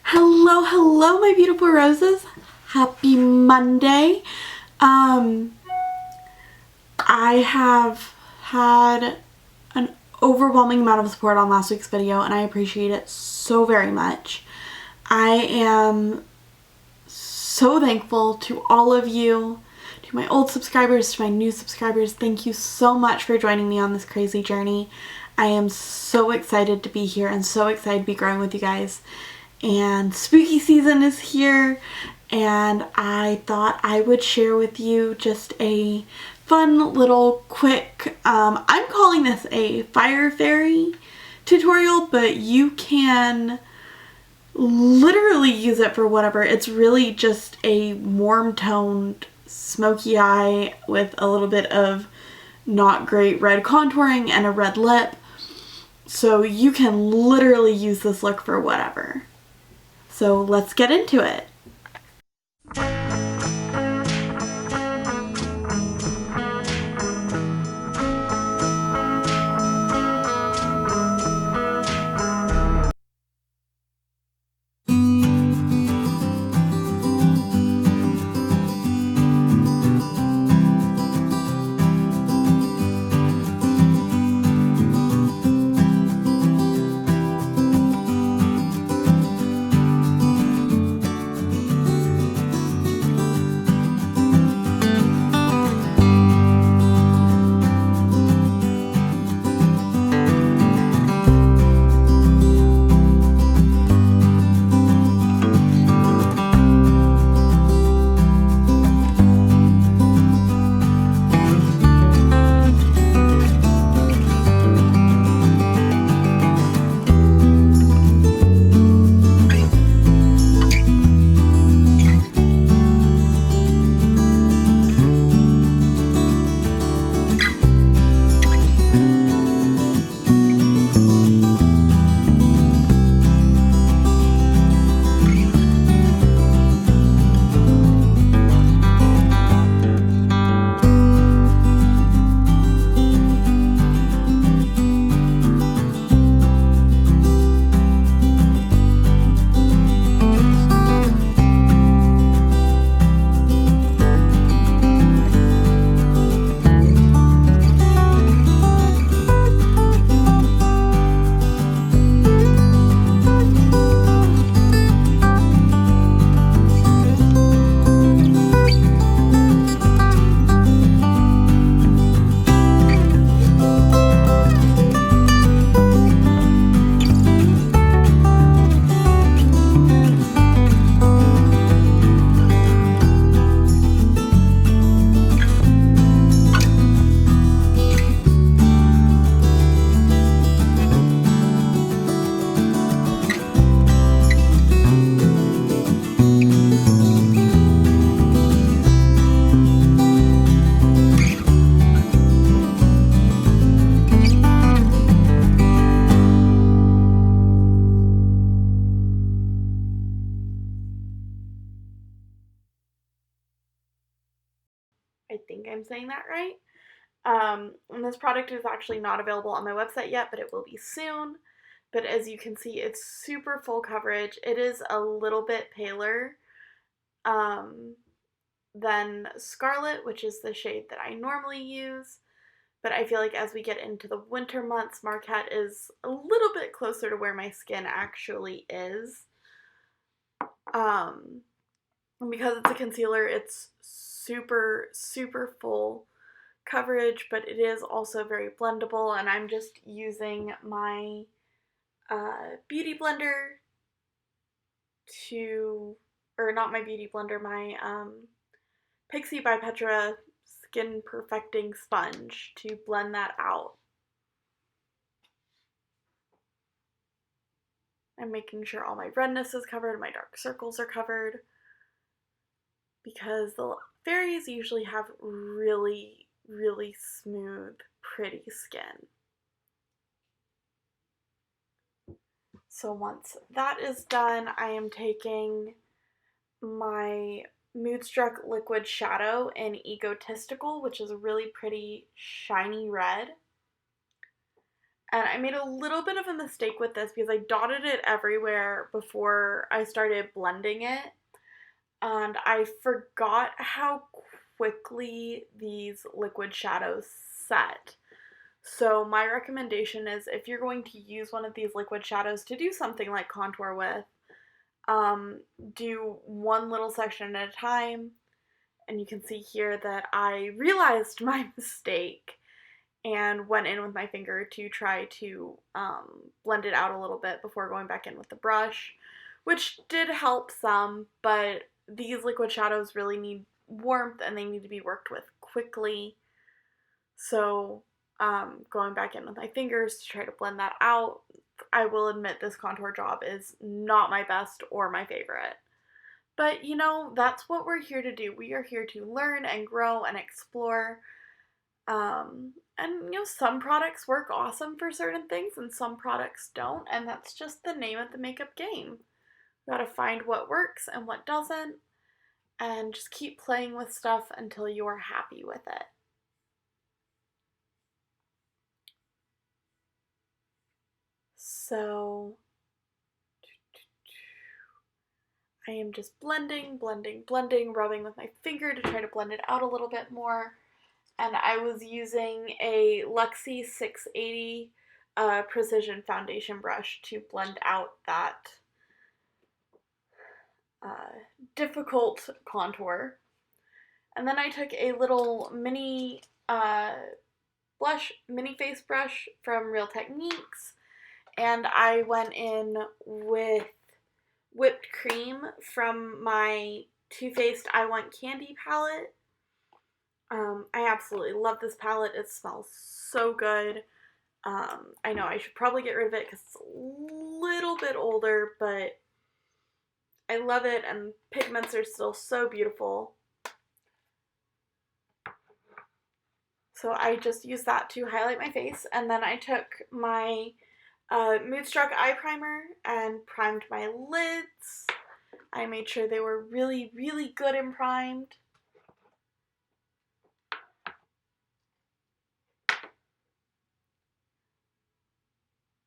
Hello, hello, my beautiful roses. Happy Monday. I have had an overwhelming amount of support on last week's video, and I appreciate it so very much. I am so thankful to all of you, to my old subscribers, to my new subscribers. Thank you so much for joining me on this crazy journey. I am so excited to be here and so excited to be growing with you guys. And spooky season is here, and I thought I would share with you just a fun little quick, I'm calling this a fire fairy tutorial, but you can literally use it for whatever. It's really just a warm toned smoky eye with a little bit of not great red contouring and a red lip. So you can literally use this look for whatever. So let's get into it. I think I'm saying that right. And this product is actually not available on my website yet, but it will be soon. But as you can see, it's super full coverage. It is a little bit paler than Scarlet, which is the shade that I normally use. But I feel like as we get into the winter months, Marquette is a little bit closer to where my skin actually is. And because it's a concealer, it's super, super full coverage, but it is also very blendable, and I'm just using my beauty blender or not my beauty blender, my Pixi by Petra Skin Perfecting Sponge to blend that out. I'm making sure all my redness is covered, my dark circles are covered, because the fairies usually have really, really smooth, pretty skin. So once that is done, I am taking my Moodstruck Liquid Shadow in Egotistical, which is a really pretty shiny red. And I made a little bit of a mistake with this because I dotted it everywhere before I started blending it. And I forgot how quickly these liquid shadows set. So my recommendation is if you're going to use one of these liquid shadows to do something like contour with, do one little section at a time. And you can see here that I realized my mistake and went in with my finger to try to blend it out a little bit before going back in with the brush, which did help some, but these liquid shadows really need warmth and they need to be worked with quickly. So going back in with my fingers to try to blend that out, I will admit this contour job is not my best or my favorite. But you know, that's what we're here to do. We are here to learn and grow and explore. And you know, some products work awesome for certain things and some products don't, and that's just the name of the makeup game. You gotta find what works and what doesn't, and just keep playing with stuff until you're happy with it. So I am just blending, blending, blending, rubbing with my finger to try to blend it out a little bit more. And I was using a Luxie 680 precision foundation brush to blend out that difficult contour. And then I took a little mini mini face brush from Real Techniques, and I went in with whipped cream from my Too Faced I Want Candy palette. I absolutely love this palette. It smells so good. I know I should probably get rid of it because it's a little bit older, but I love it and pigments are still so beautiful. So I just used that to highlight my face, and then I took my Moodstruck eye primer and primed my lids. I made sure they were really, really good and primed.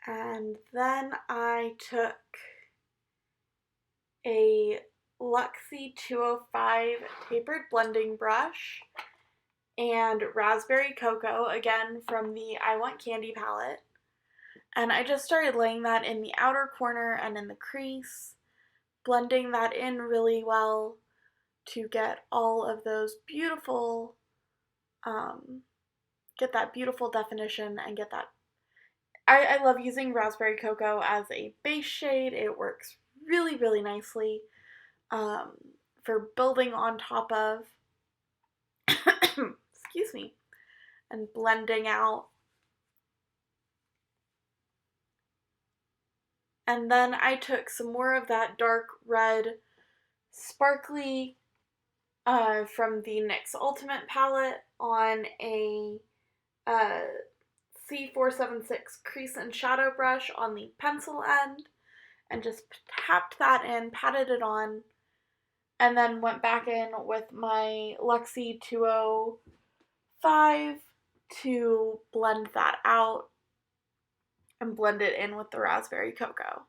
And then I took a Luxie 205 tapered blending brush and Raspberry Cocoa, again from the I Want Candy palette. And I just started laying that in the outer corner and in the crease, blending that in really well to get all of those beautiful, get that beautiful definition and get that. I love using Raspberry Cocoa as a base shade. It works really, really nicely for building on top of, excuse me, and blending out. And then I took some more of that dark red sparkly from the NYX Ultimate palette on a C476 crease and shadow brush on the pencil end and just tapped that in, patted it on, and then went back in with my Luxie 205 to blend that out and blend it in with the Raspberry Cocoa.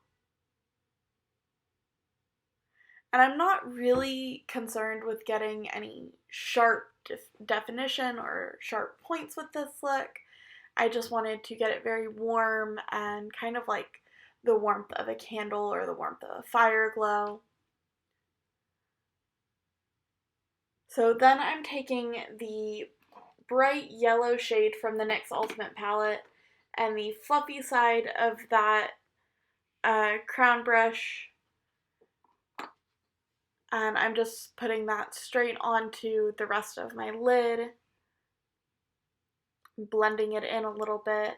And I'm not really concerned with getting any sharp definition or sharp points with this look. I just wanted to get it very warm and kind of like the warmth of a candle or the warmth of a fire glow. So then I'm taking the bright yellow shade from the NYX Ultimate palette and the fluffy side of that crown brush, and I'm just putting that straight onto the rest of my lid, blending it in a little bit.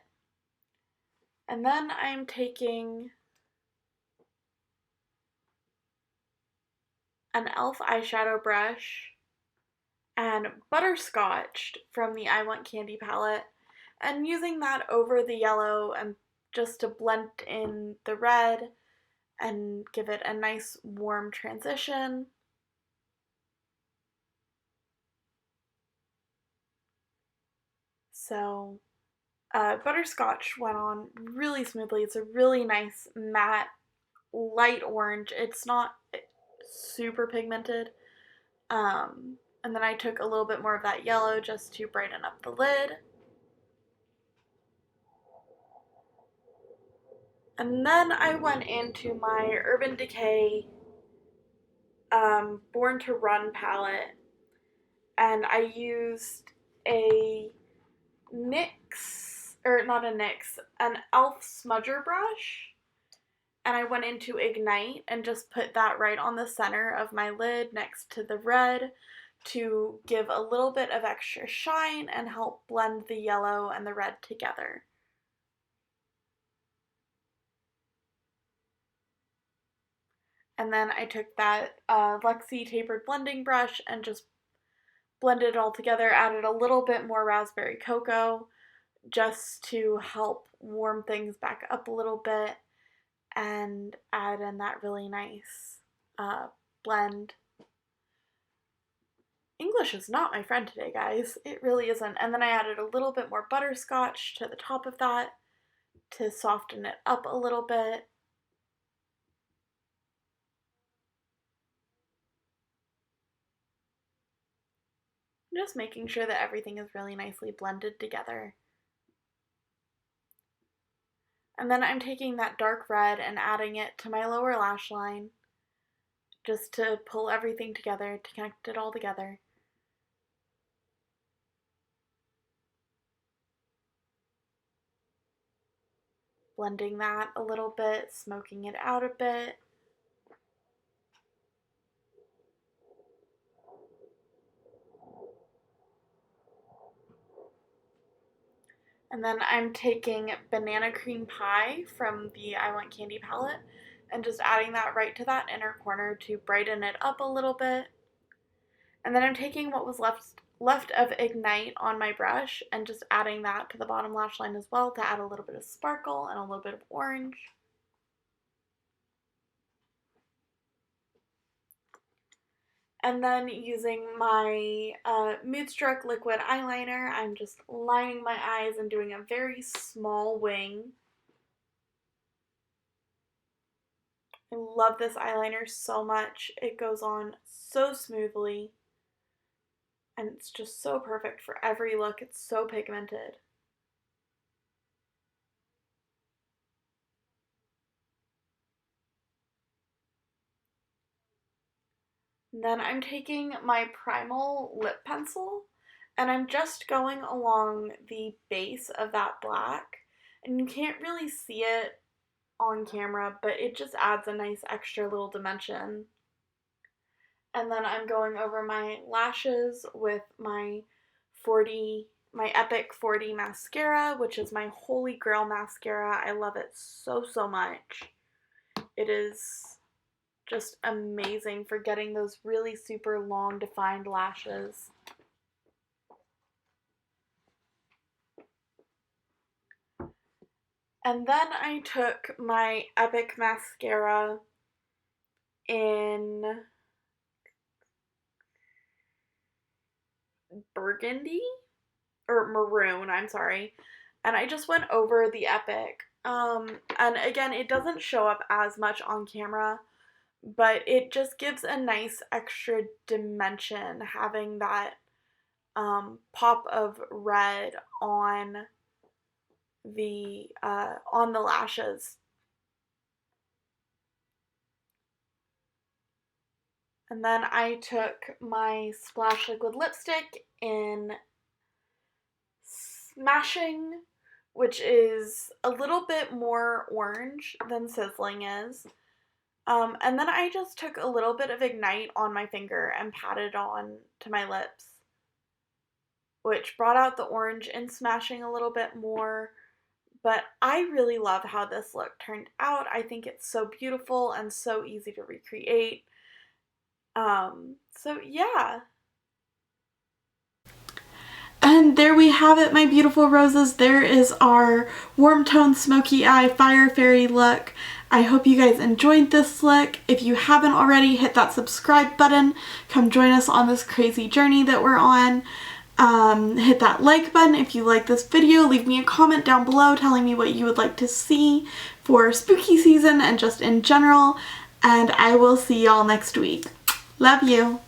And then I'm taking an e.l.f. eyeshadow brush and Butterscotched from the I Want Candy palette and using that over the yellow and just to blend in the red and give it a nice warm transition. So Butterscotch went on really smoothly. It's a really nice matte light orange. It's not super pigmented. And then I took a little bit more of that yellow just to brighten up the lid. And then I went into my Urban Decay Born to Run palette, and I used a NYX, or not a NYX, an e.l.f. smudger brush, and I went into Ignite and just put that right on the center of my lid next to the red to give a little bit of extra shine and help blend the yellow and the red together. And then I took that Luxie tapered blending brush and just blended it all together, added a little bit more raspberry cocoa just to help warm things back up a little bit and add in that really nice blend. English is not my friend today, guys. It really isn't. And then I added a little bit more butterscotch to the top of that to soften it up a little bit. Just making sure that everything is really nicely blended together. And then I'm taking that dark red and adding it to my lower lash line just to pull everything together, to connect it all together. Blending that a little bit, smoking it out a bit. And then I'm taking Banana Cream Pie from the I Want Candy palette and just adding that right to that inner corner to brighten it up a little bit. And then I'm taking what was left of Ignite on my brush and just adding that to the bottom lash line as well to add a little bit of sparkle and a little bit of orange. And then using my Moodstruck liquid eyeliner, I'm just lining my eyes and doing a very small wing. I love this eyeliner so much. It goes on so smoothly. And it's just so perfect for every look. It's so pigmented. Then I'm taking my Primal lip pencil and I'm just going along the base of that black, and you can't really see it on camera, but it just adds a nice extra little dimension. And then I'm going over my lashes with my Epic 40 mascara, which is my holy grail mascara. I love it so, so much. It is just amazing for getting those really super long defined lashes. And then I took my Epic mascara in burgundy or maroon, I'm sorry, and I just went over the Epic. And again, it doesn't show up as much on camera, but it just gives a nice extra dimension having that pop of red on the lashes. And then I took my Splash Liquid Lipstick in Smashing, which is a little bit more orange than Sizzling is. And then I just took a little bit of Ignite on my finger and patted on to my lips, which brought out the orange in Smashing a little bit more. But I really love how this look turned out. I think it's so beautiful and so easy to recreate. So yeah. And there we have it, my beautiful roses. There is our warm tone smoky eye fire fairy look. I hope you guys enjoyed this look. If you haven't already, hit that subscribe button. Come join us on this crazy journey that we're on. Hit that like button if you like this video. Leave me a comment down below telling me what you would like to see for spooky season and just in general. And I will see y'all next week. Love you.